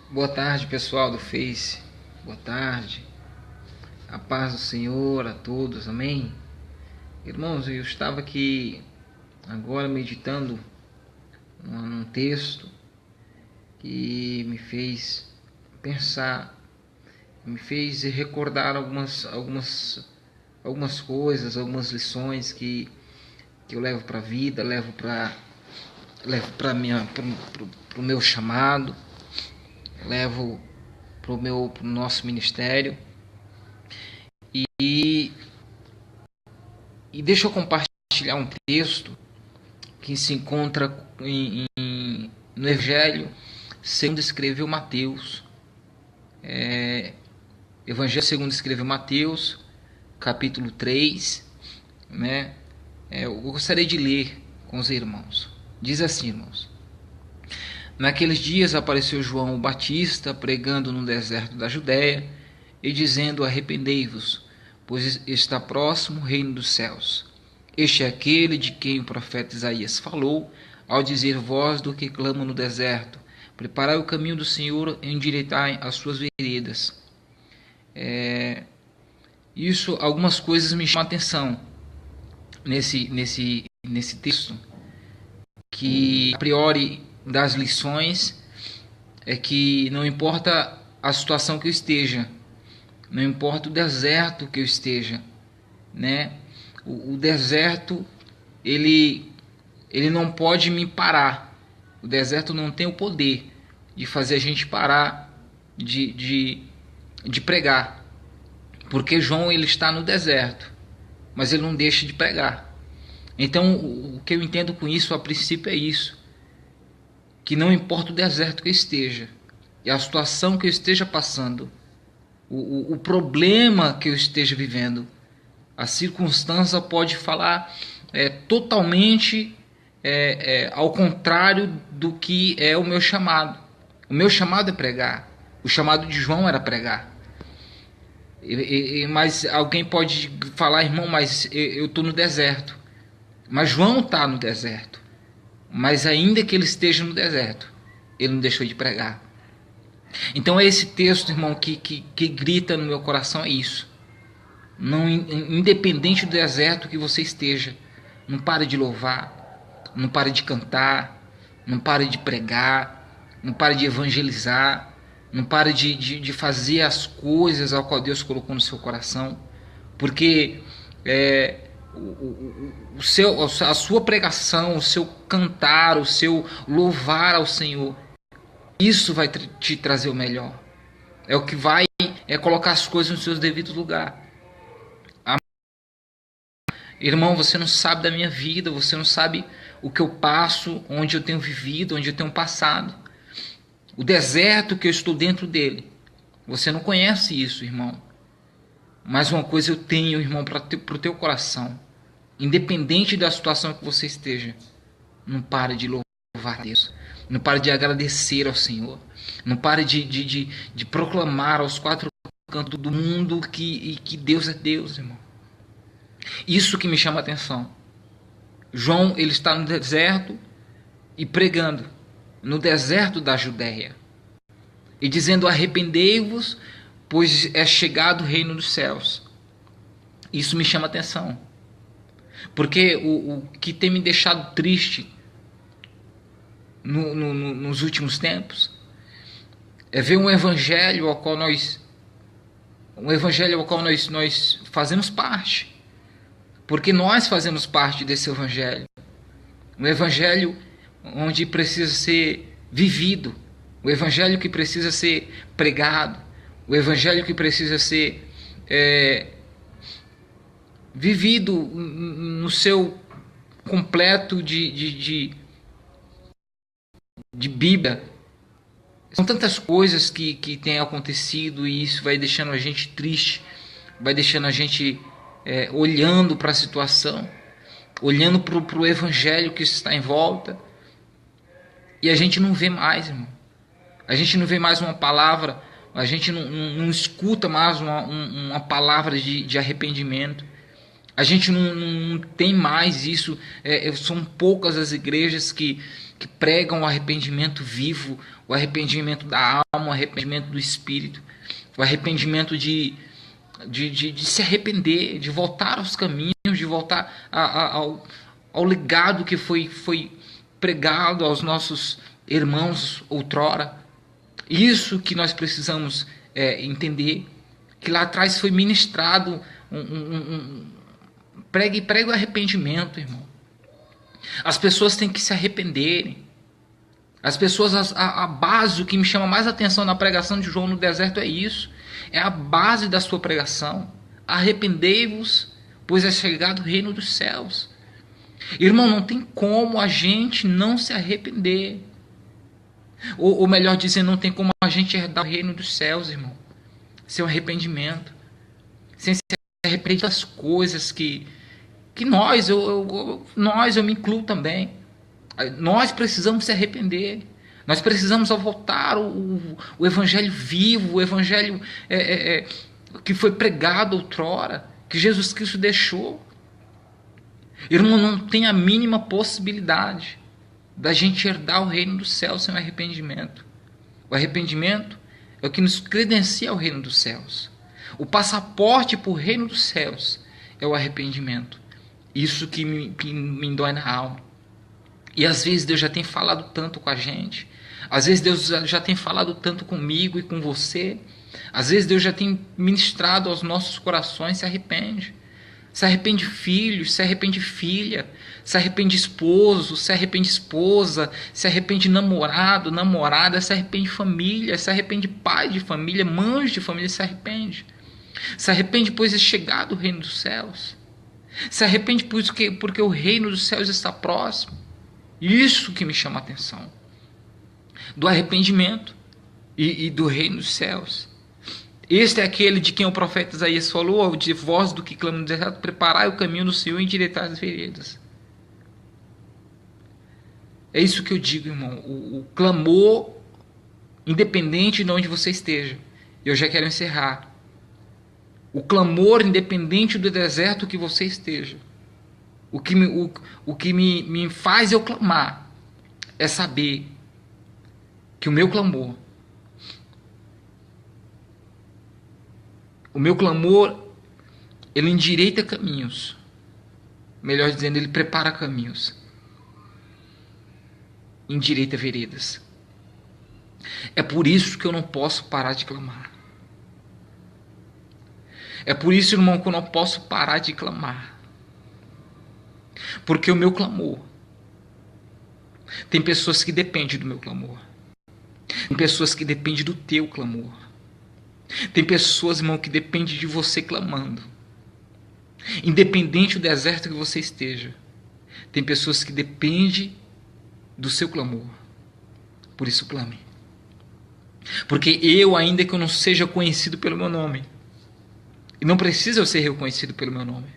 Boa tarde, pessoal do Face. Boa tarde. A paz do Senhor a todos. Amém. Irmãos, eu estava aqui agora meditando num texto que me fez pensar, me fez recordar algumas coisas, algumas lições que eu levo para a vida, levo para o meu chamado, levo para o nosso ministério. E, e deixa eu compartilhar um texto que se encontra no Evangelho segundo escreveu Mateus. Evangelho segundo escreveu Mateus, capítulo 3, né? Eu gostaria de ler com os irmãos. Diz assim, irmãos: Naqueles dias apareceu João o Batista pregando no deserto da Judéia e dizendo: Arrependei-vos, pois está próximo o reino dos céus. Este é aquele de quem o profeta Isaías falou, ao dizer: Voz do que clama no deserto, preparai o caminho do Senhor, endireitai as suas veredas. Algumas coisas me chamam a atenção nesse texto, que a priori das lições é que não importa a situação que eu esteja, não importa o deserto que eu esteja, né? O deserto ele não pode me parar. O deserto não tem o poder de fazer a gente parar de pregar, porque João ele está no deserto, mas ele não deixa de pregar. Então o que eu entendo com isso a princípio é isso, que não importa o deserto que eu esteja e a situação que eu esteja passando, o problema que eu esteja vivendo, a circunstância pode falar totalmente ao contrário do que é o meu chamado. O meu chamado é pregar. O chamado de João era pregar. Mas alguém pode falar: irmão, mas eu estou no deserto. Mas João está no deserto. Mas ainda que ele esteja no deserto, ele não deixou de pregar. Então é esse texto, irmão, que grita no meu coração, é isso. Não, independente do deserto que você esteja, não pare de louvar, não pare de cantar, não pare de pregar, não pare de evangelizar, não pare de fazer as coisas ao qual Deus colocou no seu coração, porque a sua pregação, o seu cantar, o seu louvar ao Senhor, isso vai te trazer o melhor. É o que vai colocar as coisas nos seus devidos lugares. Irmão, você não sabe da minha vida, você não sabe o que eu passo, onde eu tenho vivido, onde eu tenho passado. O deserto que eu estou dentro dele. Você não conhece isso, irmão. Mas uma coisa eu tenho, irmão, para o teu coração. Independente da situação que você esteja, não pare de louvar a Deus. Não pare de agradecer ao Senhor. Não pare de proclamar aos quatro cantos do mundo que Deus é Deus, irmão. Isso que me chama a atenção. João, ele está no deserto e pregando no deserto da Judéia e dizendo: arrependei-vos, pois é chegado o reino dos céus. Isso me chama a atenção, porque o que tem me deixado triste nos últimos tempos é ver um evangelho ao qual nós fazemos parte. Porque nós fazemos parte desse evangelho. Um evangelho onde precisa ser vivido. O evangelho que precisa ser pregado. O evangelho que precisa ser vivido no seu completo de Bíblia. São tantas coisas que têm acontecido e isso vai deixando a gente triste. Vai deixando a gente olhando para a situação, olhando para o evangelho que está em volta, e a gente não vê mais, irmão. A gente não vê mais uma palavra, a gente não escuta mais uma palavra de arrependimento. A gente não tem mais isso. São poucas as igrejas que pregam o arrependimento vivo, o arrependimento da alma, o arrependimento do espírito, o arrependimento de se arrepender, de voltar aos caminhos, de voltar ao legado que foi pregado aos nossos irmãos outrora. Isso que nós precisamos entender, que lá atrás foi ministrado pregue o arrependimento, irmão. As pessoas têm que se arrependerem. As pessoas, a base, o que me chama mais atenção na pregação de João no deserto é isso. É a base da sua pregação. Arrependei-vos, pois é chegado o reino dos céus. Irmão, não tem como a gente não se arrepender. Ou melhor dizendo, não tem como a gente herdar o reino dos céus, irmão. Sem o arrependimento. Sem se arrepender das coisas que nós, eu me incluo também. Nós precisamos se arrepender. Nós precisamos voltar o evangelho vivo, o evangelho que foi pregado outrora, que Jesus Cristo deixou. Irmão, não tem a mínima possibilidade da gente herdar o reino dos céus sem o arrependimento. O arrependimento é o que nos credencia ao reino dos céus. O passaporte para o reino dos céus é o arrependimento. Isso que me dói na alma. E às vezes Deus já tem falado tanto com a gente. Às vezes Deus já tem falado tanto comigo e com você. Às vezes Deus já tem ministrado aos nossos corações. Se arrepende. Se arrepende filho, se arrepende filha, se arrepende esposo, se arrepende esposa, se arrepende namorado, namorada, se arrepende família, se arrepende pai de família, mãe de família, se arrepende. Se arrepende, pois é chegado o reino dos céus. Se arrepende porque o reino dos céus está próximo. Isso que me chama a atenção. Do arrependimento e do reino dos céus. Este é aquele de quem o profeta Isaías falou, de voz do que clama no deserto, preparai o caminho do Senhor e endireitai as veredas. É isso que eu digo, irmão. O clamor, independente de onde você esteja. Eu já quero encerrar. O clamor, independente do deserto que você esteja. O que me faz eu clamar é saber que o meu clamor, ele endireita caminhos. Melhor dizendo, ele prepara caminhos. Endireita veredas. É por isso que eu não posso parar de clamar. É por isso, irmão, que eu não posso parar de clamar. Porque o meu clamor, tem pessoas que dependem do meu clamor. Tem pessoas que dependem do teu clamor. Tem pessoas, irmão, que dependem de você clamando. Independente do deserto que você esteja. Tem pessoas que dependem do seu clamor. Por isso clame. Porque eu, ainda que eu não seja conhecido pelo meu nome, e não precisa eu ser reconhecido pelo meu nome,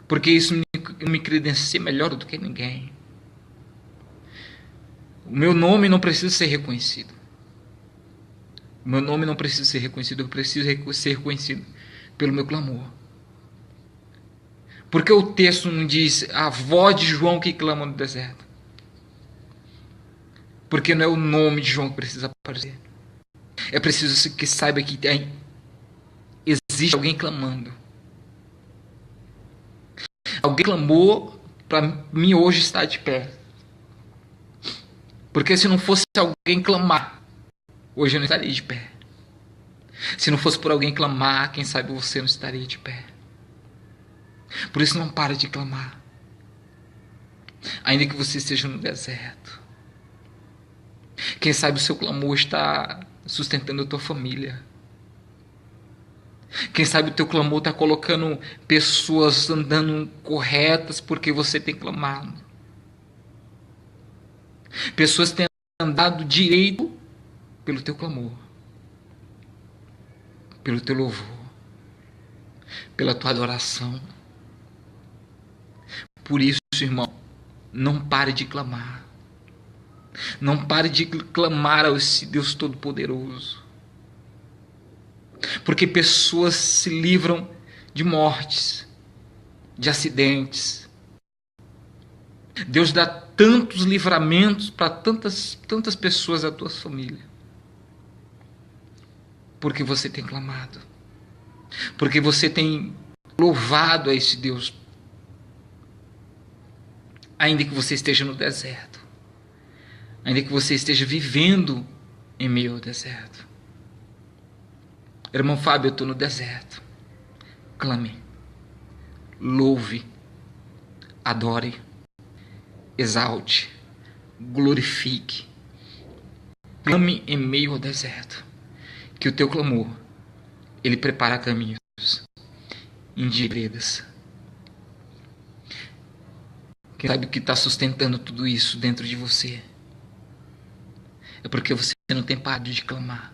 porque isso me credencia melhor do que ninguém. O meu nome não precisa ser reconhecido. O meu nome não precisa ser reconhecido. Eu preciso ser reconhecido pelo meu clamor. Porque o texto não diz a voz de João que clama no deserto. Porque não é o nome de João que precisa aparecer. É preciso que saiba que existe alguém clamando. Alguém clamou para mim hoje estar de pé. Porque se não fosse alguém clamar, hoje eu não estaria de pé. Se não fosse por alguém clamar, quem sabe você não estaria de pé. Por isso não para de clamar. Ainda que você esteja no deserto. Quem sabe o seu clamor está sustentando a tua família. Quem sabe o teu clamor está colocando pessoas andando corretas porque você tem clamado. Pessoas têm andado direito pelo teu clamor. Pelo teu louvor. Pela tua adoração. Por isso, irmão, não pare de clamar. Não pare de clamar a esse Deus Todo-Poderoso. Porque pessoas se livram de mortes, de acidentes. Deus dá tantos livramentos para tantas pessoas da tua família. Porque você tem clamado. Porque você tem louvado a esse Deus. Ainda que você esteja no deserto. Ainda que você esteja vivendo em meio ao deserto. Irmão Fábio, eu estou no deserto. Clame. Louve. Adore. Exalte. Glorifique. Clame em meio ao deserto. Que o teu clamor, ele prepara caminhos, endireitas. Quem sabe o que está sustentando tudo isso dentro de você? É porque você não tem parado de clamar.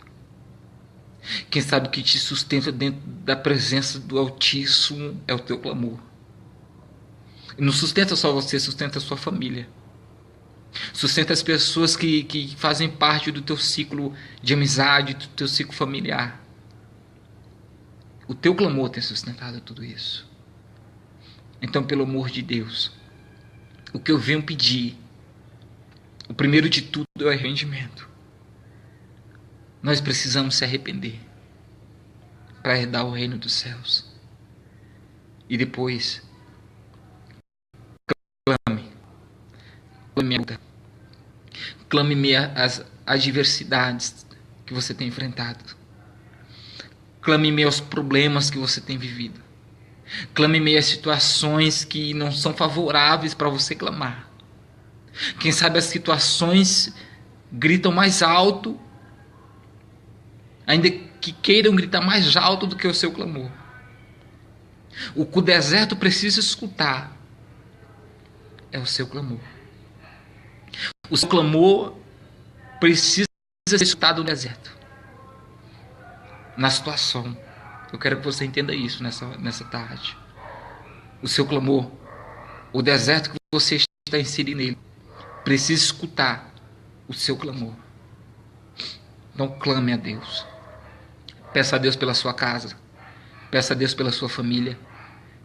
Quem sabe o que te sustenta dentro da presença do Altíssimo é o teu clamor. E não sustenta só você, sustenta a sua família. Sustenta as pessoas que fazem parte do teu ciclo de amizade, do teu ciclo familiar. O teu clamor tem sustentado tudo isso. Então, pelo amor de Deus, o que eu venho pedir, o primeiro de tudo é o arrependimento. Nós precisamos se arrepender para herdar o reino dos céus. E depois, clame. Clame-me as adversidades que você tem enfrentado. Clame-me aos problemas que você tem vivido. Clame-me às situações que não são favoráveis para você clamar. Quem sabe as situações gritam mais alto, ainda que queiram gritar mais alto do que o seu clamor. O que o deserto precisa escutar é o seu clamor. O seu clamor precisa ser escutado no deserto. Na situação. Eu quero que você entenda isso nessa tarde. O seu clamor, o deserto que você está inserido nele, precisa escutar o seu clamor. Então clame a Deus. Peça a Deus pela sua casa. Peça a Deus pela sua família.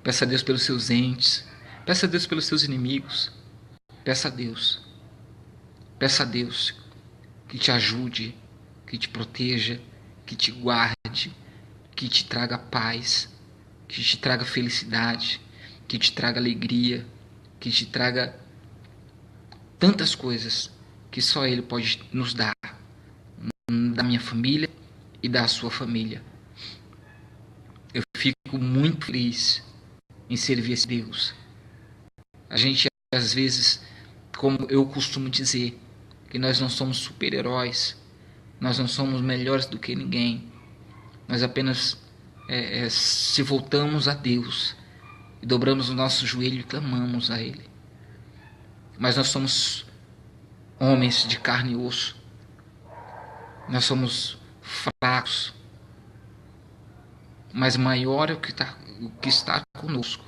Peça a Deus pelos seus entes. Peça a Deus pelos seus inimigos. Peça a Deus. Peça a Deus que te ajude, que te proteja, que te guarde, que te traga paz, que te traga felicidade, que te traga alegria, que te traga tantas coisas que só Ele pode nos dar, da minha família e da sua família. Eu fico muito feliz em servir esse Deus. A gente, às vezes, como eu costumo dizer, que nós não somos super-heróis, nós não somos melhores do que ninguém, nós apenas se voltamos a Deus e dobramos o nosso joelho e clamamos a Ele. Mas nós somos homens de carne e osso, nós somos fracos, mas maior é o que está conosco,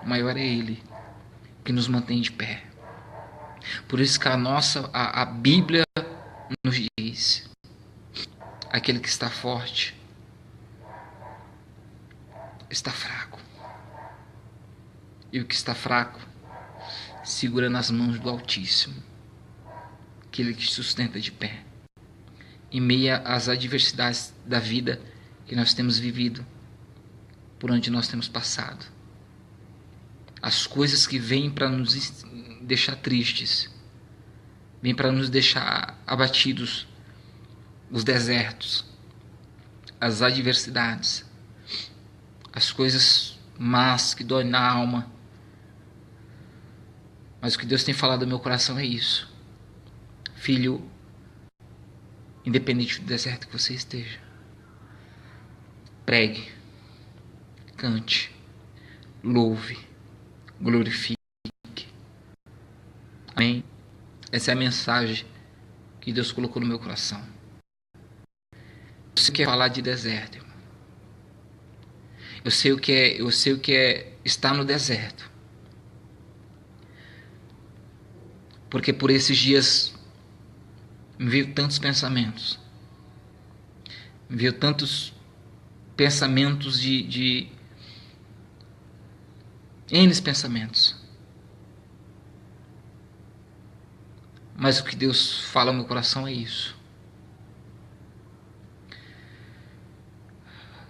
maior é Ele que nos mantém de pé. Por isso que a Bíblia nos diz: aquele que está forte está fraco, e o que está fraco segura nas mãos do Altíssimo, aquele que sustenta de pé em meio às adversidades da vida que nós temos vivido, por onde nós temos passado, as coisas que vêm para nos deixar tristes, vêm para nos deixar abatidos, os desertos, as adversidades, as coisas más que doem na alma. Mas o que Deus tem falado no meu coração é isso: filho, independente do deserto que você esteja, pregue, cante, louve, glorifique. Amém? Essa é a mensagem que Deus colocou no meu coração. Você quer falar de deserto, irmão? Eu sei o que é estar no deserto. Porque por esses dias me veio tantos pensamentos. Me veio tantos pensamentos de N pensamentos. Mas o que Deus fala no meu coração é isso.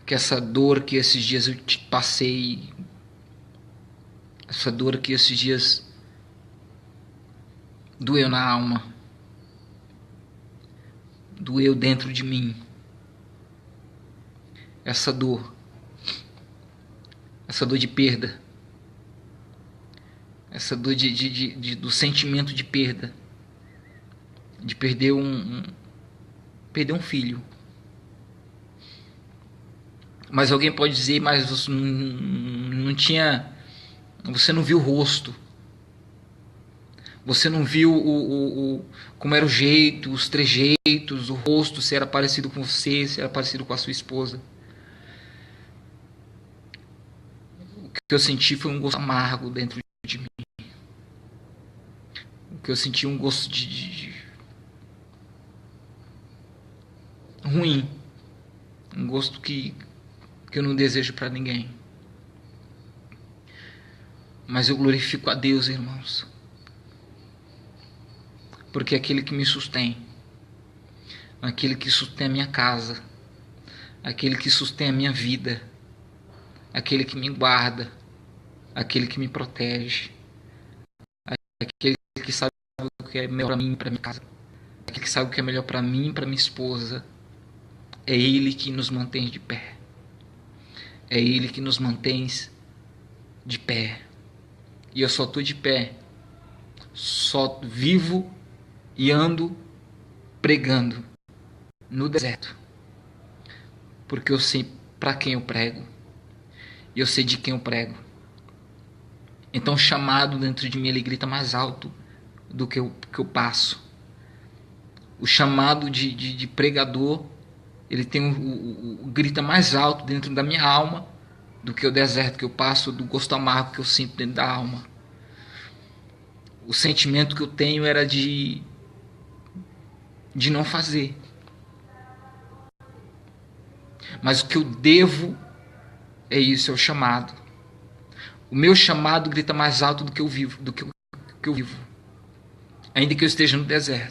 Que essa dor que esses dias eu te passei, essa dor que esses dias doeu na alma, doeu dentro de mim, essa dor de perda, essa dor do sentimento de perda, de perder um filho. Mas alguém pode dizer, mas você não tinha, você não viu o rosto, você não viu como era o jeito, os trejeitos, o rosto, se era parecido com você, se era parecido com a sua esposa. O que eu senti foi um gosto amargo dentro de mim. O que eu senti um gosto de ruim, um gosto que eu não desejo para ninguém. Mas eu glorifico a Deus, irmãos, porque é aquele que me sustém, aquele que sustém a minha casa, aquele que sustém a minha vida, aquele que me guarda, aquele que me protege, aquele que sabe o que é melhor para mim e para minha casa, aquele que sabe o que é melhor para mim e para minha esposa. É Ele que nos mantém de pé. É Ele que nos mantém de pé. E eu só estou de pé, só vivo e ando pregando no deserto, porque eu sei para quem eu prego e eu sei de quem eu prego. Então o chamado dentro de mim, ele grita mais alto do que eu passo. O chamado de pregador, ele tem o grita mais alto dentro da minha alma do que o deserto que eu passo, do gosto amargo que eu sinto dentro da alma. O sentimento que eu tenho era de não fazer. Mas o que eu devo é isso, é o chamado. O meu chamado grita mais alto do que eu vivo, ainda que eu esteja no deserto.